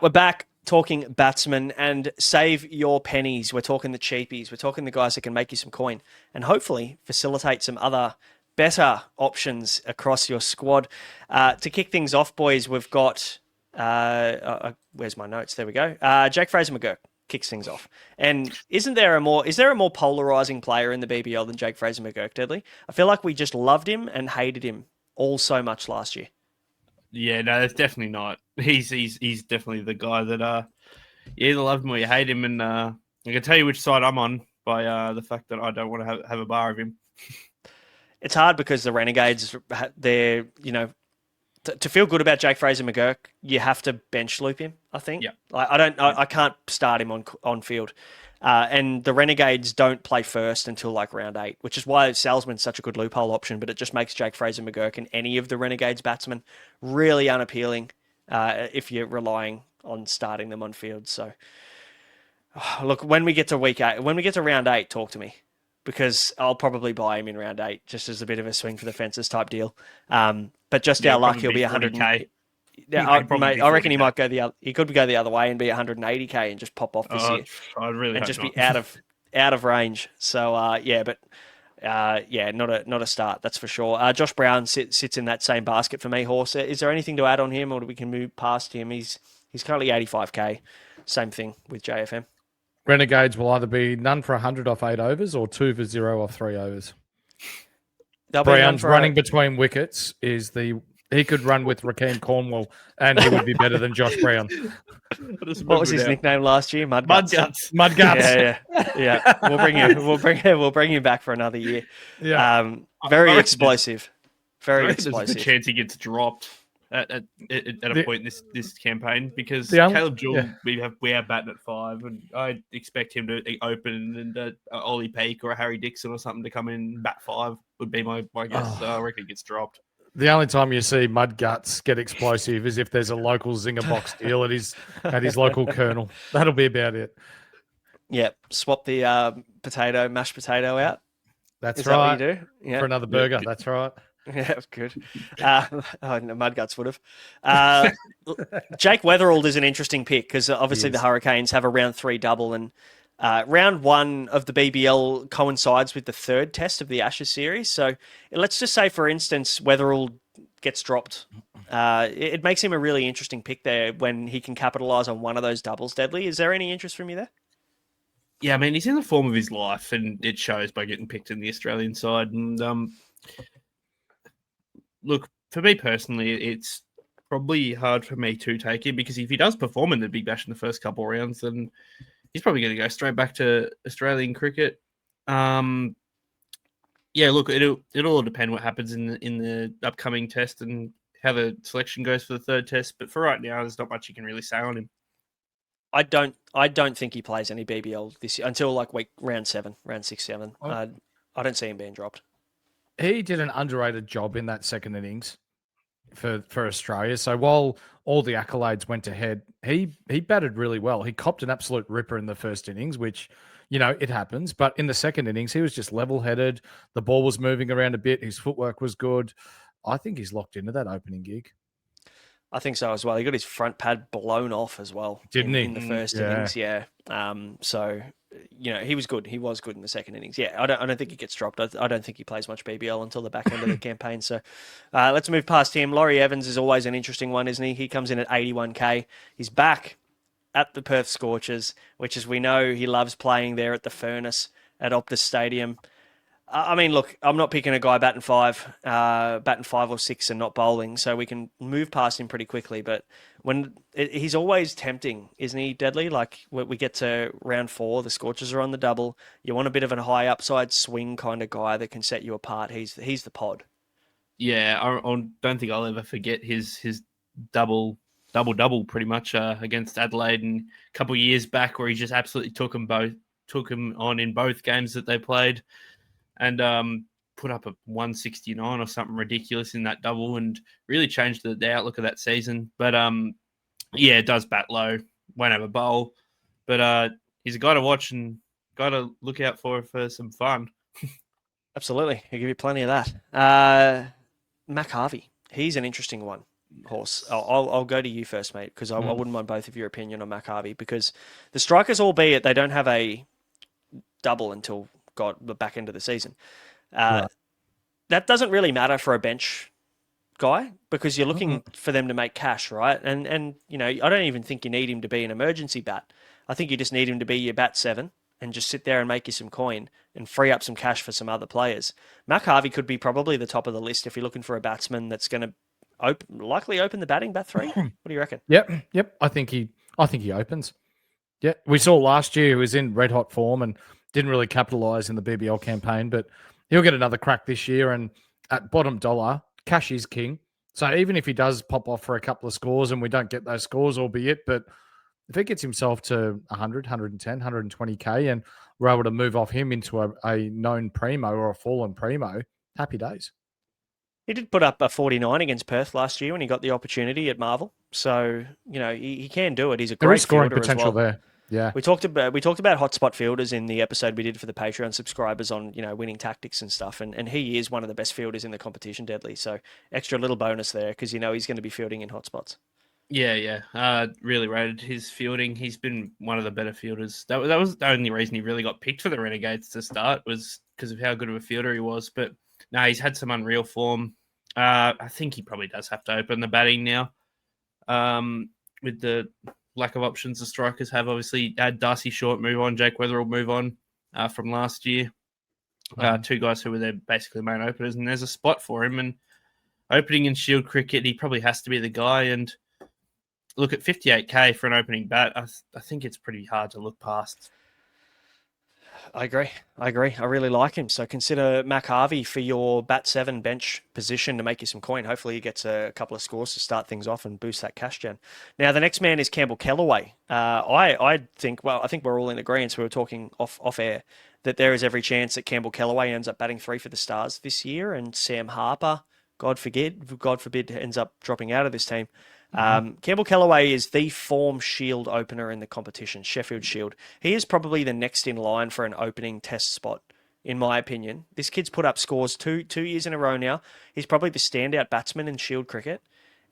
we're back talking batsmen, and save your pennies. We're talking the cheapies. We're talking the guys that can make you some coin and hopefully facilitate some other better options across your squad. To kick things off, boys, we've got... where's my notes? There we go. Jake Fraser-McGurk kicks things off. And is there a more polarizing player in the BBL than Jake Fraser-McGurk, Deadly? I feel like we just loved him and hated him all so much last year. Yeah, no, that's definitely not. He's definitely the guy that you either love him or you hate him, and I can tell you which side I'm on by the fact that I don't want to have a bar of him. It's hard because the Renegades, they're, to feel good about Jake Fraser-McGurk, you have to bench loop him, I think. Yeah. I can't start him on field. And the Renegades don't play first until like round 8, which is why Salzman's such a good loophole option, but it just makes Jake Fraser-McGurk and any of the Renegades batsmen really unappealing if you're relying on starting them on field. So, look, when we get to round 8, talk to me, because I'll probably buy him in round 8 just as a bit of a swing for the fences type deal. But just our luck, he'll be 100K. Yeah, I reckon he might go he could go the other way and be 180K and just pop off this year. I really and hope just not. be out of range. So not a start, that's for sure. Josh Brown sits in that same basket for me. Horse, is there anything to add on him, or we can move past him? He's currently 85K. Same thing with JFM. Renegades will either be none for 100 off 8 overs or 2 for 0 off 3 overs. Brown's running between wickets he could run with Rakeem Cornwall and he would be better than Josh Brown. What was his nickname last year? Mudguts. Yeah. We'll bring him back for another year. Yeah. Very explosive. Very explosive. There's a chance he gets dropped at a point in this campaign, because Caleb Jewell, we have batting at 5, and I expect him to open, and Ollie Peake or a Harry Dixon or something to come in bat 5 would be my guess. I reckon he gets dropped. The only time you see Mudguts get explosive is if there's a local zinger box deal at his local kernel. That'll be about it. Yeah, swap the mashed potato out. That's right. That what you do? Yeah. For another burger. Yeah. That's right. Yeah, good. Mudguts would have. Jake Weatherald is an interesting pick because obviously the Hurricanes have a round 3 double, and round 1 of the BBL coincides with the 3rd test of the Ashes series. So let's just say, for instance, Weatherald gets dropped. It makes him a really interesting pick there when he can capitalise on one of those doubles. Deadly, is there any interest from you there? Yeah, I mean, he's in the form of his life, and it shows by getting picked in the Australian side. And look, for me personally, it's probably hard for me to take him, because if he does perform in the Big Bash in the first couple of rounds, then he's probably going to go straight back to Australian cricket. Look, it'll all depend what happens in the upcoming test and how the selection goes for the 3rd test. But for right now, there's not much you can really say on him. I don't think he plays any BBL this year until like round 6, 7. I don't see him being dropped. He did an underrated job in that 2nd innings for Australia. So while all the accolades went ahead, he batted really well. He copped an absolute ripper in the 1st innings, which, it happens. But in the 2nd innings, he was just level-headed. The ball was moving around a bit. His footwork was good. I think he's locked into that opening gig. I think so as well. He got his front pad blown off as well. Didn't he? In the 1st innings, yeah. So, he was good. He was good in the 2nd innings. Yeah, I don't think he gets dropped. I don't think he plays much BBL until the back end of the campaign. So let's move past him. Laurie Evans is always an interesting one, isn't he? He comes in at 81K. He's back at the Perth Scorchers, which, as we know, he loves playing there at the Furnace at Optus Stadium. I mean, look, I'm not picking a guy batting 5 or 6 and not bowling, so we can move past him pretty quickly. But he's always tempting, isn't he, Deadly? Like, when we get to round 4, the Scorchers are on the double. You want a bit of a high upside swing kind of guy that can set you apart. He's the pod. Yeah, I don't think I'll ever forget his double pretty much against Adelaide, and a couple of years back where he just absolutely took him on in both games that they played. And put up a 169 or something ridiculous in that double, and really changed the outlook of that season. But it does bat low, won't have a bowl, but he's a guy to watch and guy to look out for some fun. Absolutely, he'll give you plenty of that. Mac Harvey, he's an interesting one. Horse. I'll go to you first, mate, because I wouldn't mind both of your opinion on Mac Harvey, because the strikers, albeit they don't have a double until the back end of the season, Right. that doesn't really matter for a bench guy, because you're looking for them to make cash, right? And you know, I don't even think you need him to be an emergency bat. I think you just need him to be your bat 7 and just sit there and make you some coin and free up some cash for some other players. Mac Harvey could be probably the top of the list if you're looking for a batsman that's going to likely open the batting, bat 3. What do you reckon? Yep. I think he opens. Yeah, we saw last year he was in red hot form and didn't really capitalize in the BBL campaign, but he'll get another crack this year. And at bottom dollar, cash is king. So even if he does pop off for a couple of scores and we don't get those scores, albeit, but if he gets himself to 100, 110, 120K and we're able to move off him into a known primo or a fallen primo, happy days. He did put up a 49 against Perth last year when he got the opportunity at Marvel. So, you know, he can do it. He's a great scoring fielder potential as well. there. Yeah. We talked about hotspot fielders in the episode we did for the Patreon subscribers on, you know, winning tactics and stuff. And he is one of the best fielders in the competition, Deadly. So extra little bonus there, because, you know, he's going to be fielding in hotspots. Yeah. Really rated his fielding. He's been one of the better fielders. That was the only reason he really got picked for the Renegades to start, was because of how good of a fielder he was. But no, he's had some unreal form. I think he probably does have to open the batting now. With the lack of options the strikers have, obviously had Darcy Short move on, Jake Weatherall move on from last year. Two guys who were their basically main openers, and there's a spot for him. And opening in Shield cricket, he probably has to be the guy. And look, at 58K for an opening bat, I think it's pretty hard to look past. I agree. I really like him. So consider Mac Harvey for your bat 7 bench position to make you some coin. Hopefully he gets a couple of scores to start things off and boost that cash gen. Now, the next man is Campbell Kellaway. I think we're all in agreement. We were talking off air that there is every chance that Campbell Kellaway ends up batting 3 for the Stars this year, and Sam Harper, God forbid, ends up dropping out of this team. Campbell Kellaway is the form Shield opener in the competition, Sheffield Shield. He is probably the next in line for an opening test spot, in my opinion. This kid's put up scores two years in a row now. He's probably the standout batsman in Shield cricket,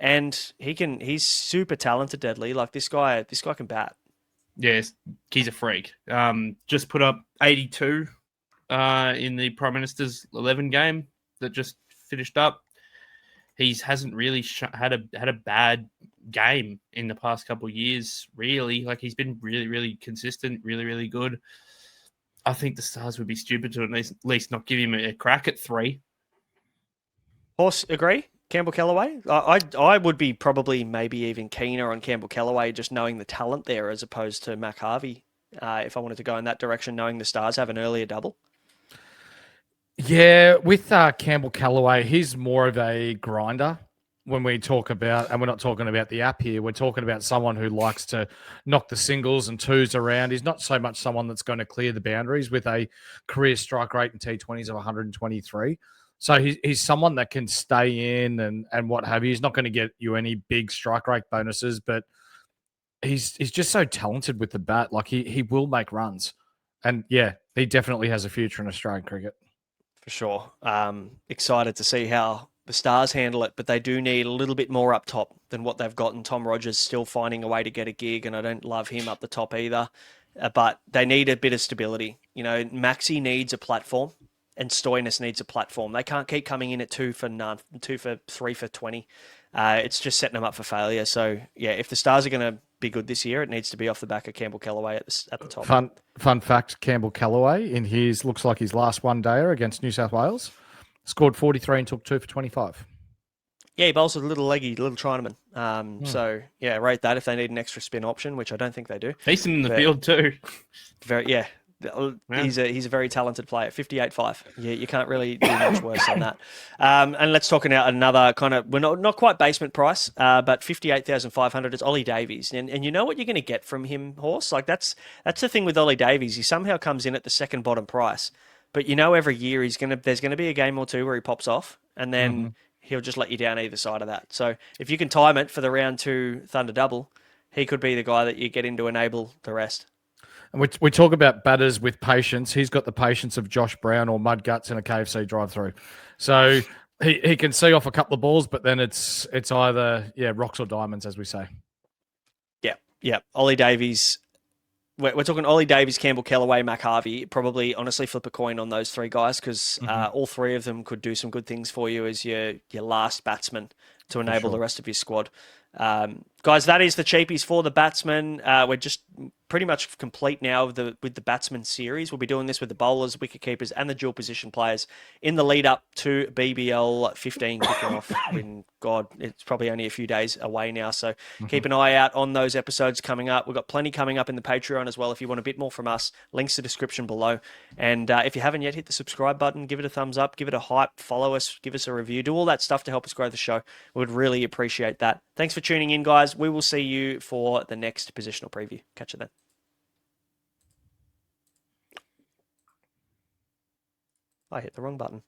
and he's super talented, Deadly. Like this guy can bat. Yes, he's a freak. Just put up 82 in the Prime Minister's 11 game that just finished up. He hasn't really had a bad game in the past couple of years, really. Like, he's been really, really consistent, really, really good. I think the Stars would be stupid to at least not give him a crack at 3. Horse, agree? Campbell Kellaway? I would be probably maybe even keener on Campbell Kellaway, just knowing the talent there, as opposed to Mac Harvey, if I wanted to go in that direction, knowing the Stars have an earlier double. Yeah, with Campbell Kellaway, he's more of a grinder when we talk about, and we're not talking about the app here, we're talking about someone who likes to knock the singles and twos around. He's not so much someone that's going to clear the boundaries with a career strike rate in T20s of 123. So he's someone that can stay in and what have you. He's not going to get you any big strike rate bonuses, but he's just so talented with the bat. Like he will make runs. And yeah, he definitely has a future in Australian cricket. For sure. Excited to see how the Stars handle it, but they do need a little bit more up top than what they've gotten. Tom Rogers still finding a way to get a gig, and I don't love him up the top either. But they need a bit of stability. You know, Maxi needs a platform, and Stoinis needs a platform. They can't keep coming in at 2 for 3 for 20. It's just setting them up for failure. So, yeah, if the Stars are going to be good this year, it needs to be off the back of Campbell Kellaway at the top. Fun fact, Campbell Kellaway, in his, looks like his last one-dayer against New South Wales, scored 43 and took 2 for 25. Yeah, he bowls a little leggy, little Chinaman. So, yeah, rate that if they need an extra spin option, which I don't think they do. Decent in the field too. Yeah. He's a very talented player. 58.5. You can't really do much worse than that. And let's talk about another kind of, we're not quite basement price, but 58,500 is Ollie Davies. And you know what you're going to get from him, Horse? Like that's the thing with Ollie Davies. He somehow comes in at the second bottom price, but you know every year there's going to be a game or two where he pops off, and then he'll just let you down either side of that. So if you can time it for the round 2 Thunder double, he could be the guy that you get in to enable the rest. And we talk about batters with patience. He's got the patience of Josh Brown or Mud Guts in a KFC drive-through. So he can see off a couple of balls, but then it's either rocks or diamonds, as we say. Yeah. Ollie Davies. We're talking Ollie Davies, Campbell Kellaway, Mac Harvey. Probably, honestly, flip a coin on those three guys because all three of them could do some good things for you as your last batsman to enable the rest of your squad. Guys, that is the cheapies for the batsmen. We're just pretty much complete now with the batsman series. We'll be doing this with the bowlers, wicket keepers, and the dual position players in the lead up to BBL 15 kicking off. It's probably only a few days away now. So keep an eye out on those episodes coming up. We've got plenty coming up in the Patreon as well. If you want a bit more from us, links to the description below. And if you haven't yet, hit the subscribe button, give it a thumbs up, give it a hype, follow us, give us a review, do all that stuff to help us grow the show. We would really appreciate that. Thanks for tuning in, guys. We will see you for the next positional preview. Catch you then. I hit the wrong button.